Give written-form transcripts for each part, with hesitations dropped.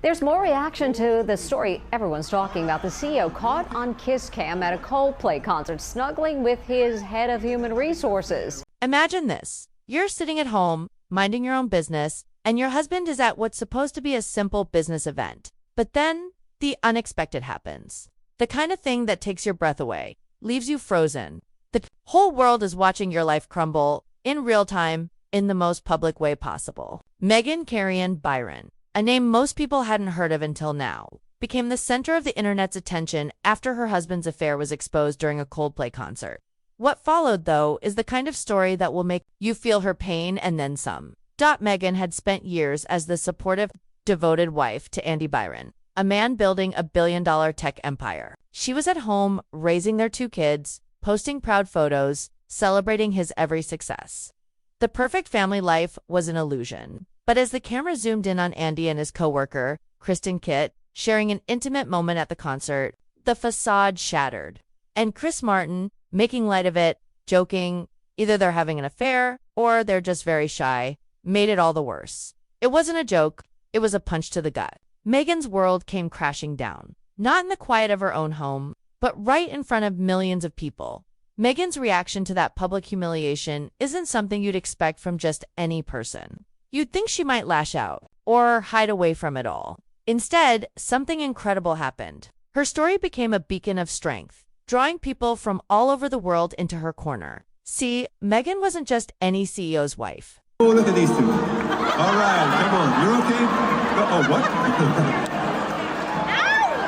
There's more reaction to the story everyone's talking about. The CEO caught on kiss cam at a Coldplay concert, snuggling with his head of human resources. Imagine this. You're sitting at home, minding your own business, and your husband is at what's supposed to be a simple business event. But then, the unexpected happens. The kind of thing that takes your breath away, leaves you frozen. The whole world is watching your life crumble in real time in the most public way possible. Kerrigan Byron, a name most people hadn't heard of until now, became the center of the internet's attention after her husband's affair was exposed during a Coldplay concert. What followed, though, is the kind of story that will make you feel her pain and then some. Meghan had spent years as the supportive, devoted wife to Andy Byron, a man building a billion-dollar tech empire. She was at home, raising their 2 kids, posting proud photos, celebrating his every success. The perfect family life was an illusion. But as the camera zoomed in on Andy and his coworker, Kristin Cabot, sharing an intimate moment at the concert, the facade shattered. And Chris Martin, making light of it, joking, either they're having an affair or they're just very shy, made it all the worse. It wasn't a joke, it was a punch to the gut. Meghan's world came crashing down, not in the quiet of her own home, but right in front of millions of people. Meghan's reaction to that public humiliation isn't something you'd expect from just any person. You'd think she might lash out or hide away from it all. Instead, something incredible happened. Her story became a beacon of strength, drawing people from all over the world into her corner. See, Meghan wasn't just any CEO's wife. Oh, look at these two. All right, come on. You're okay? Oh, what?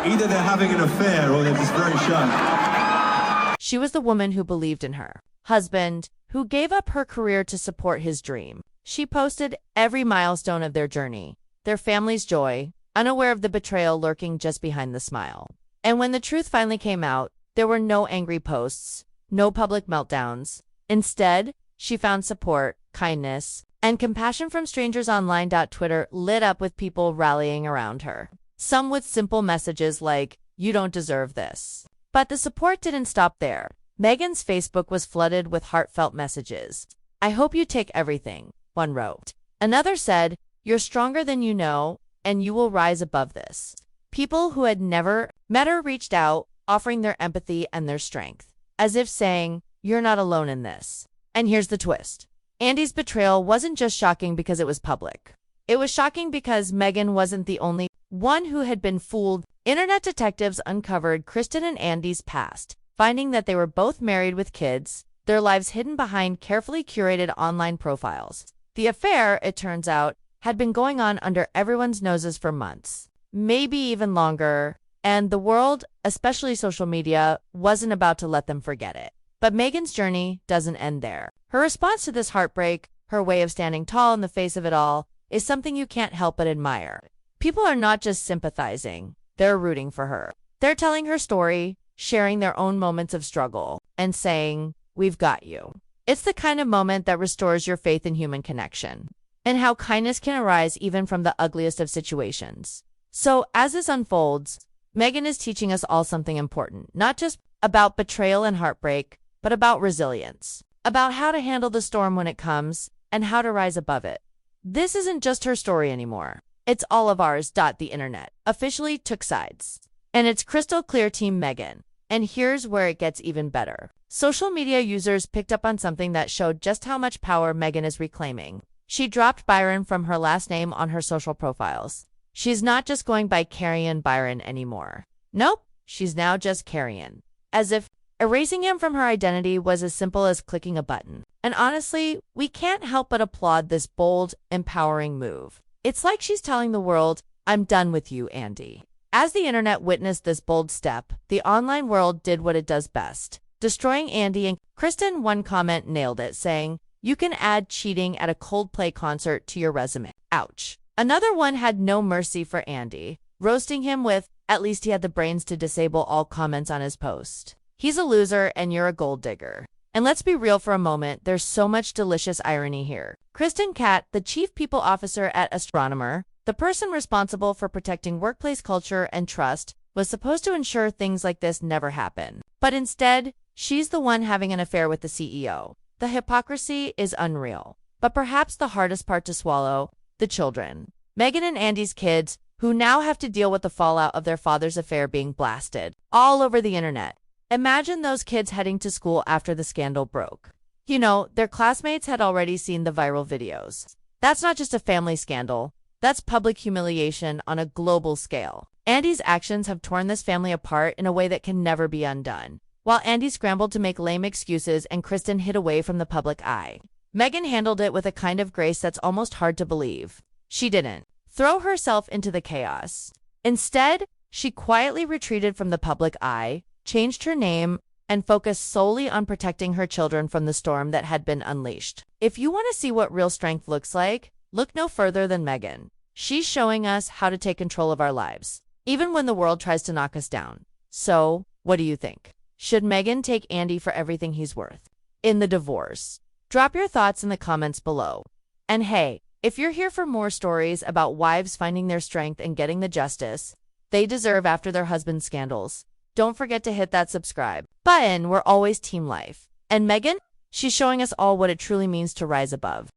Either they're having an affair or they're just very shy. She was the woman who believed in her husband, who gave up her career to support his dream. She posted every milestone of their journey, their family's joy, unaware of the betrayal lurking just behind the smile. And when the truth finally came out, there were no angry posts, no public meltdowns. Instead, she found support, kindness, and compassion from strangers online. Twitter lit up with people rallying around her. Some with simple messages like, "You don't deserve this." But the support didn't stop there. Meghan's Facebook was flooded with heartfelt messages. "I hope you take everything," one wrote. Another said, "You're stronger than you know, and you will rise above this." People who had never met her reached out, offering their empathy and their strength, as if saying, "You're not alone in this." And here's the twist. Andy's betrayal wasn't just shocking because it was public. It was shocking because Meghan wasn't the only one who had been fooled. Internet detectives uncovered Kristin and Andy's past, finding that they were both married with kids, their lives hidden behind carefully curated online profiles. The affair, it turns out, had been going on under everyone's noses for months, maybe even longer, and the world, especially social media, wasn't about to let them forget it. But Meghan's journey doesn't end there. Her response to this heartbreak, her way of standing tall in the face of it all, is something you can't help but admire. People are not just sympathizing, they're rooting for her. They're telling her story, sharing their own moments of struggle, and saying, "We've got you." It's the kind of moment that restores your faith in human connection, and how kindness can arise even from the ugliest of situations. So, as this unfolds, Meghan is teaching us all something important, not just about betrayal and heartbreak, but about resilience, about how to handle the storm when it comes, and how to rise above it. This isn't just her story anymore. It's all of ours. The internet officially took sides. And it's crystal clear Team Meghan. And here's where it gets even better. Social media users picked up on something that showed just how much power Meghan is reclaiming. She dropped Byron from her last name on her social profiles. She's not just going by Kerrigan Byron anymore. Nope, she's now just Kerrigan. As if erasing him from her identity was as simple as clicking a button. And honestly, we can't help but applaud this bold, empowering move. It's like she's telling the world, "I'm done with you, Andy." As the internet witnessed this bold step, the online world did what it does best, destroying Andy and Kristin. One comment nailed it, saying, "You can add cheating at a Coldplay concert to your resume." Ouch. Another one had no mercy for Andy, roasting him with, "At least he had the brains to disable all comments on his post. He's a loser and you're a gold digger." And let's be real for a moment, there's so much delicious irony here. Kristin Cabot, the chief people officer at Astronomer, the person responsible for protecting workplace culture and trust, was supposed to ensure things like this never happen. But instead, she's the one having an affair with the CEO. The hypocrisy is unreal. But perhaps the hardest part to swallow, the children. Meghan and Andy's kids, who now have to deal with the fallout of their father's affair being blasted all over the internet. Imagine those kids heading to school after the scandal broke. You know, their classmates had already seen the viral videos. That's not just a family scandal, that's public humiliation on a global scale. Andy's actions have torn this family apart in a way that can never be undone. While Andy scrambled to make lame excuses and Kristin hid away from the public eye, Meghan handled it with a kind of grace that's almost hard to believe. She didn't throw herself into the chaos. Instead, she quietly retreated from the public eye, changed her name, and focused solely on protecting her children from the storm that had been unleashed. If you want to see what real strength looks like, look no further than Meghan. She's showing us how to take control of our lives, even when the world tries to knock us down. So, what do you think? Should Meghan take Andy for everything he's worth in the divorce? Drop your thoughts in the comments below. And hey, if you're here for more stories about wives finding their strength and getting the justice they deserve after their husband's scandals, don't forget to hit that subscribe button. We're always team life. And Meghan, she's showing us all what it truly means to rise above.